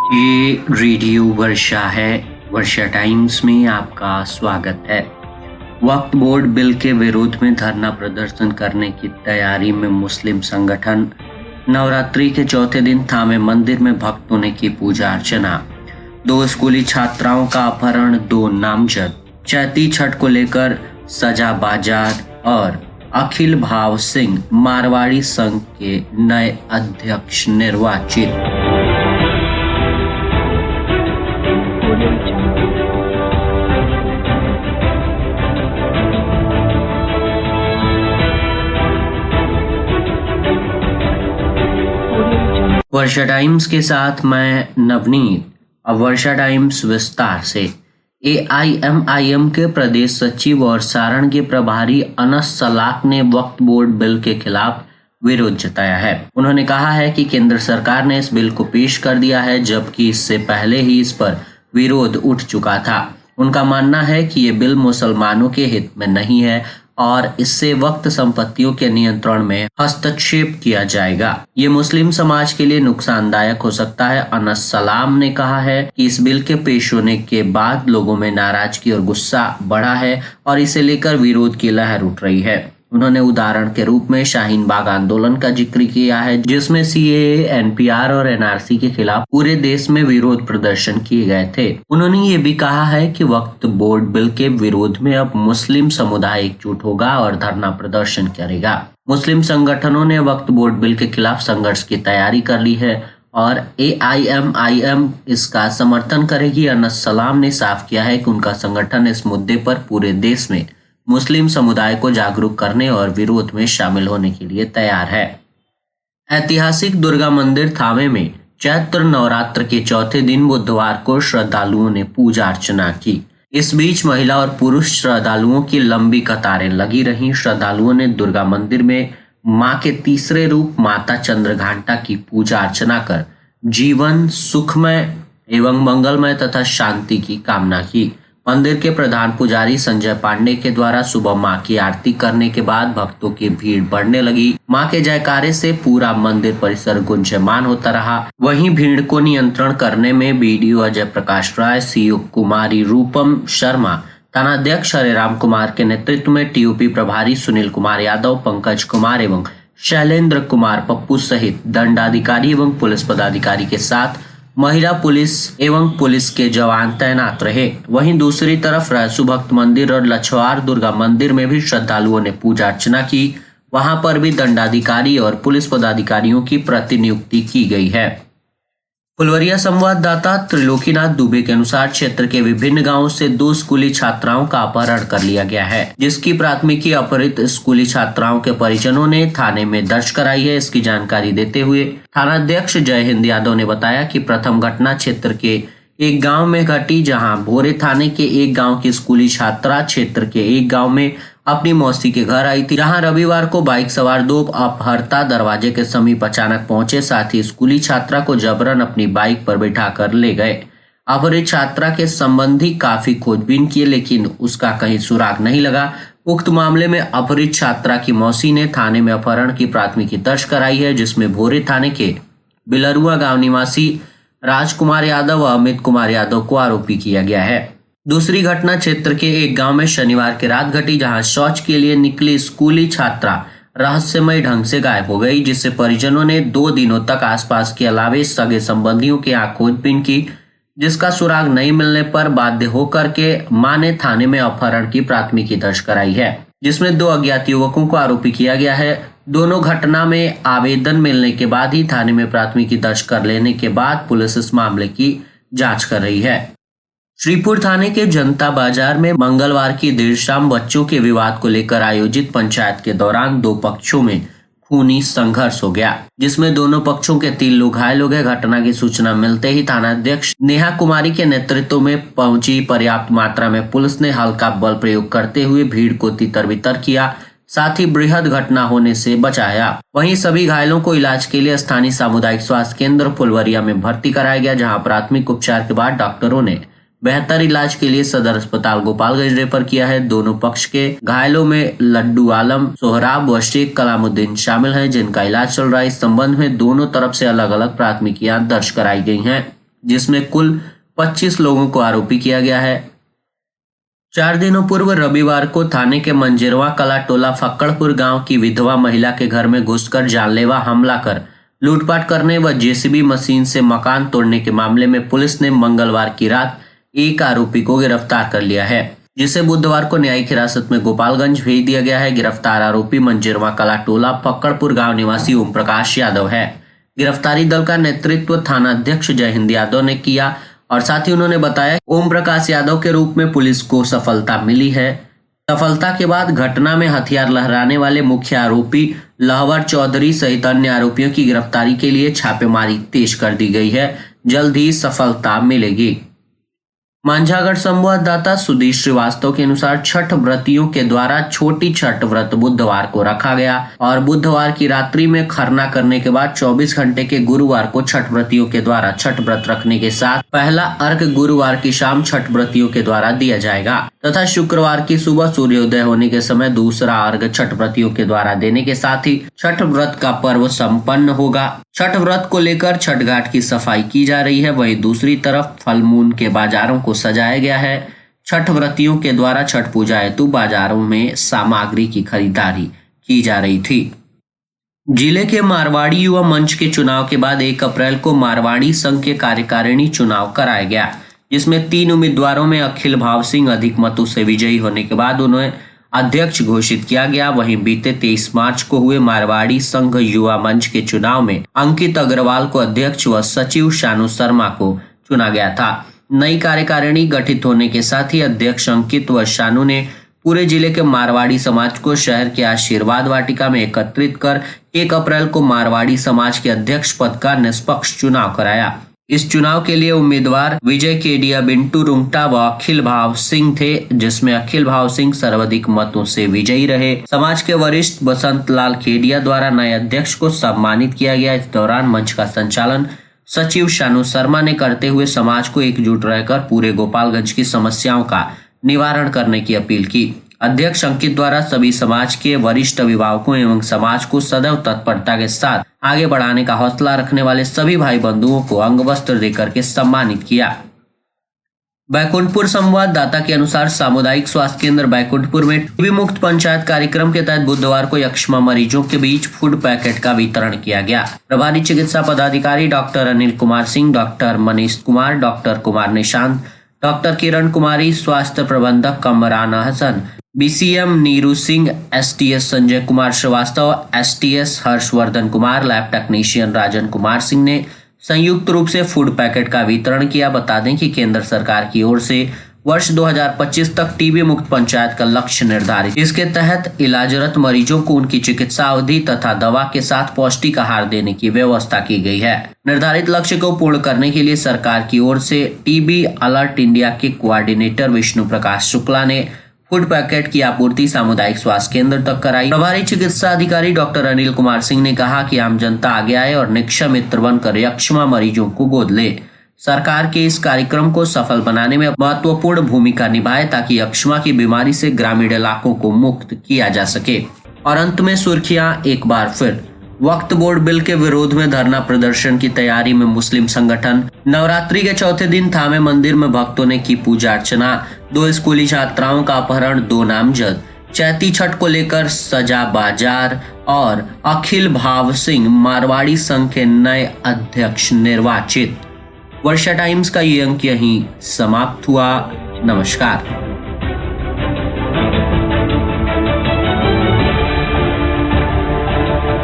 ये रेडियो वर्षा है। वर्षा टाइम्स में आपका स्वागत है। वक्फ बोर्ड बिल के विरोध में धरना प्रदर्शन करने की तैयारी में मुस्लिम संगठन। नवरात्रि के चौथे दिन थामे मंदिर में भक्तों ने की पूजा अर्चना। 2 स्कूली छात्राओं का अपहरण, 2 नामजद। चैती छठ को लेकर सजा बाजार और अखिल भाव सिंह मारवाड़ी संघ के नए अध्यक्ष निर्वाचित। वर्षा टाइम्स के साथ मैं नवनीत। अब वर्षा टाइम्स विस्तार से। AIMIM के प्रदेश सचिव और सारण के प्रभारी अनस सलाक ने वक्फ बोर्ड बिल के खिलाफ विरोध जताया है। उन्होंने कहा है कि केंद्र सरकार ने इस बिल को पेश कर दिया है, जबकि इससे पहले ही इस पर विरोध उठ चुका था। उनका मानना है कि ये बिल मुसलमानों के हित में नहीं है और इससे वक्फ संपत्तियों के नियंत्रण में हस्तक्षेप किया जाएगा। ये मुस्लिम समाज के लिए नुकसानदायक हो सकता है। अनस सलाम ने कहा है कि इस बिल के पेश होने के बाद लोगों में नाराजगी और गुस्सा बढ़ा है और इसे लेकर विरोध की लहर उठ रही है। उन्होंने उदाहरण के रूप में शाहीन बाग आंदोलन का जिक्र किया है, जिसमें CAA, NPR और NRC के खिलाफ पूरे देश में विरोध प्रदर्शन किए गए थे। उन्होंने ये भी कहा है कि वक्फ बोर्ड बिल के विरोध में अब मुस्लिम समुदाय एकजुट होगा और धरना प्रदर्शन करेगा। मुस्लिम संगठनों ने वक्फ बोर्ड बिल के खिलाफ संघर्ष की तैयारी कर ली है और AIMIM इसका समर्थन करेगी। अनस सलाम ने साफ किया है कि उनका संगठन इस मुद्दे पर पूरे देश में मुस्लिम समुदाय को जागरूक करने और विरोध में शामिल होने के लिए तैयार है। ऐतिहासिक दुर्गा मंदिर थामे में चैत्र नवरात्र के चौथे दिन बुधवार को श्रद्धालुओं ने पूजा अर्चना की। इस बीच महिला और पुरुष श्रद्धालुओं की लंबी कतारें लगी रहीं। श्रद्धालुओं ने दुर्गा मंदिर में मां के तीसरे रूप माता चंद्रघंटा की पूजा अर्चना कर जीवन सुखमय एवं मंगलमय तथा शांति की कामना की। मंदिर के प्रधान पुजारी संजय पांडे के द्वारा सुबह मां की आरती करने के बाद भक्तों की भीड़ बढ़ने लगी। मां के जयकारे से पूरा मंदिर परिसर गुंजयमान होता रहा। वहीं भीड़ को नियंत्रण करने में BDO अजय प्रकाश राय, CO कुमारी रूपम शर्मा, थानाध्यक्ष हरेराम कुमार के नेतृत्व में TOP प्रभारी सुनील कुमार यादव, पंकज कुमार एवं शैलेंद्र कुमार पप्पू सहित दंडाधिकारी एवं पुलिस पदाधिकारी के साथ महिला पुलिस एवं पुलिस के जवान तैनात रहे। वहीं दूसरी तरफ रायसू भक्त मंदिर और लछवार दुर्गा मंदिर में भी श्रद्धालुओं ने पूजा अर्चना की। वहां पर भी दंडाधिकारी और पुलिस पदाधिकारियों की प्रतिनियुक्ति की गई है। फुलवरिया संवाददाता त्रिलोकीनाथ दुबे के अनुसार क्षेत्र के विभिन्न गांवों से 2 स्कूली छात्राओं का अपहरण कर लिया गया है, जिसकी प्राथमिकी अपहृत स्कूली छात्राओं के परिजनों ने थाने में दर्ज कराई है। इसकी जानकारी देते हुए थानाध्यक्ष जय हिंद यादव ने बताया कि प्रथम घटना क्षेत्र के एक गांव में घटी, जहां भोरे थाने के एक गांव की स्कूली छात्रा क्षेत्र के एक गांव में अपनी मौसी के घर आई थी, जहां रविवार को बाइक सवार 2 अपहर्ता दरवाजे के समीप अचानक पहुंचे। साथ ही स्कूली छात्रा को जबरन अपनी बाइक पर बैठाकर ले गए। अपहृत छात्रा के संबंधी काफी खोजबीन किए, लेकिन उसका कहीं सुराग नहीं लगा। उक्त मामले में अपहृत छात्रा की मौसी ने थाने में अपहरण की प्राथमिकी दर्ज कराई है, जिसमें भोरे थाने के बिलरुआ गांव निवासी राजकुमार यादव व अमित कुमार यादव को आरोपी किया गया है। दूसरी घटना क्षेत्र के एक गांव में शनिवार की रात घटी, जहां शौच के लिए निकली स्कूली छात्रा रहस्यमय ढंग से गायब हो गई, जिससे परिजनों ने 2 दिनों तक आसपास के अलावे सगे संबंधियों के यहाँ खोजबीन की, जिसका सुराग नहीं मिलने पर बाध्य होकर के मां ने थाने में अपहरण की प्राथमिकी दर्ज कराई है, जिसमें 2 अज्ञात युवकों को आरोपी किया गया है। दोनों घटना में आवेदन मिलने के बाद ही थाने में प्राथमिकी दर्ज कर लेने के बाद पुलिस इस मामले की जांच कर रही है। श्रीपुर थाने के जनता बाजार में मंगलवार की देर शाम बच्चों के विवाद को लेकर आयोजित पंचायत के दौरान 2 पक्षों में खूनी संघर्ष हो गया, जिसमें दोनों पक्षों के 3 लोग घायल हो गए। घटना की सूचना मिलते ही थानाध्यक्ष नेहा कुमारी के नेतृत्व में पहुंची पर्याप्त मात्रा में पुलिस ने हल्का बल प्रयोग करते हुए भीड़ को तितर बितर किया, साथ ही बृहद घटना होने से बचाया। वहीं सभी घायलों को इलाज के लिए स्थानीय सामुदायिक स्वास्थ्य केंद्र फुलवरिया में भर्ती कराया गया, जहां प्राथमिक उपचार के बाद डॉक्टरों ने बेहतर इलाज के लिए सदर अस्पताल गोपालगंज रेफर किया है। दोनों पक्ष के घायलों में लड्डू आलम, सोहराब व शेख कलामुद्दीन शामिल हैं, जिनका इलाज चल रहा है। इस संबंध में दोनों तरफ से अलग अलग प्राथमिकियां दर्ज कराई गई हैं। जिसमें कुल 25 लोगों को आरोपी किया गया है। 4 दिनों पूर्व रविवार को थाने के मंजिरवा कला टोला फक्कड़पुर गांव की विधवा महिला के घर में घुसकर जानलेवा हमला कर लूटपाट करने व जेसीबी मशीन से मकान तोड़ने के मामले में पुलिस ने मंगलवार की रात एक आरोपी को गिरफ्तार कर लिया है, जिसे बुधवार को न्यायिक हिरासत में गोपालगंज भेज दिया गया है। गिरफ्तार आरोपी मंजिरवा कला टोला फक्कड़पुर गांव निवासी ओम प्रकाश यादव है। गिरफ्तारी दल का नेतृत्व थाना अध्यक्ष जय हिंद यादव ने किया और साथ ही उन्होंने बताया ओम प्रकाश यादव के रूप में पुलिस को सफलता मिली है। सफलता के बाद घटना में हथियार लहराने वाले मुख्य आरोपी लहवर चौधरी सहित अन्य आरोपियों की गिरफ्तारी के लिए छापेमारी तेज कर दी गई है। जल्द ही सफलता मिलेगी। मांझागढ़ संवाददाता सुधीर श्रीवास्तव के अनुसार छठ व्रतियों के द्वारा छोटी छठ व्रत बुधवार को रखा गया और बुधवार की रात्रि में खरना करने के बाद 24 घंटे के गुरुवार को छठ व्रतियों के द्वारा छठ व्रत रखने के साथ पहला अर्घ गुरुवार की शाम छठ व्रतियों के द्वारा दिया जाएगा तथा शुक्रवार की सुबह सूर्योदय होने के समय दूसरा अर्घ छठ व्रतियों के द्वारा देने के साथ ही छठ व्रत का पर्व संपन्न होगा। छठ व्रत को लेकर छठ घाट की सफाई की जा रही है। वहीं दूसरी तरफ फलमून के बाजारों को सजाया गया है। छठ व्रतियों के द्वारा छठ पूजा हेतु बाजारों में सामग्री की खरीदारी की जा रही थी। जिले के मारवाड़ी युवा मंच के चुनाव के बाद 1 अप्रैल को मारवाड़ी संघ के कार्यकारिणी चुनाव कराया गया, जिसमें 3 उम्मीदवारों में अखिल भाव सिंह अधिक मतों से विजयी होने के बाद उन्हें अध्यक्ष घोषित किया गया। वहीं बीते 23 मार्च को हुए मारवाड़ी संघ युवा मंच के चुनाव में अंकित अग्रवाल को अध्यक्ष व सचिव शानू शर्मा को चुना गया था। नई कार्यकारिणी गठित होने के साथ ही अध्यक्ष अंकित व शानू ने पूरे जिले के मारवाड़ी समाज को शहर के आशीर्वाद वाटिका में एकत्रित कर 1 अप्रैल को मारवाड़ी समाज के अध्यक्ष पद का निष्पक्ष चुनाव कराया। इस चुनाव के लिए उम्मीदवार विजय केडिया, बिंटू रुंगटा व अखिल भाव सिंह थे, जिसमें अखिल भाव सिंह सर्वाधिक मतों से विजयी रहे। समाज के वरिष्ठ बसंत लाल केडिया द्वारा नए अध्यक्ष को सम्मानित किया गया। इस दौरान मंच का संचालन सचिव शानू शर्मा ने करते हुए समाज को एकजुट रहकर पूरे गोपालगंज की समस्याओं का निवारण करने की अपील की। अध्यक्ष अंकित द्वारा सभी समाज के वरिष्ठ अभिभावकों एवं समाज को सदैव तत्परता के साथ आगे बढ़ाने का हौसला रखने वाले सभी भाई बंधुओं को अंग वस्त्र देकर के सम्मानित किया। बैकुंठपुर संवाददाता के अनुसार सामुदायिक स्वास्थ्य केंद्र बैकुंठपुर में टीबी मुक्त पंचायत कार्यक्रम के तहत बुधवार को यक्ष्मा मरीजों के बीच फूड पैकेट का वितरण किया गया। प्रभारी चिकित्सा पदाधिकारी doctor Anil Kumar Singh, doctor Manish Kumar, doctor Kumar Nishant, doctor Kiran Kumari, स्वास्थ्य प्रबंधक Kamran Hasan, BCM Neeru Singh, STS Sanjay Kumar Srivastava, STS Harshvardhan Kumar, lab technician Rajan Kumar Singh ने संयुक्त रूप से फूड पैकेट का वितरण किया। बता दें कि केंद्र सरकार की ओर से वर्ष 2025 तक टीबी मुक्त पंचायत का लक्ष्य निर्धारित। इसके तहत इलाजरत मरीजों को उनकी चिकित्सा अवधि तथा दवा के साथ पौष्टिक आहार देने की व्यवस्था की गई है। निर्धारित लक्ष्य को पूर्ण करने के लिए सरकार की ओर से टीबी अलर्ट इंडिया के कोऑर्डिनेटर विष्णु प्रकाश शुक्ला ने फूड पैकेट की आपूर्ति सामुदायिक स्वास्थ्य केंद्र तक कराई। प्रभारी चिकित्सा अधिकारी डॉक्टर अनिल कुमार सिंह ने कहा कि आम जनता आगे आए और निक्षय मित्र बनकर यक्ष्मा मरीजों को गोद ले। सरकार के इस कार्यक्रम को सफल बनाने में महत्वपूर्ण भूमिका निभाए ताकि यक्ष्मा की बीमारी से ग्रामीण इलाकों को मुक्त किया जा सके। और अंत में सुर्खियां एक बार फिर। वक्फ बोर्ड बिल के विरोध में धरना प्रदर्शन की तैयारी में मुस्लिम संगठन। नवरात्रि के चौथे दिन थामे मंदिर में भक्तों ने की पूजा अर्चना। 2 स्कूली छात्राओं का अपहरण, 2 नामजद। चैती छठ को लेकर सजा बाजार। और अखिल भाव सिंह मारवाड़ी संघ के नए अध्यक्ष निर्वाचित। वर्षा टाइम्स का ये अंक यहीं समाप्त हुआ। नमस्कार।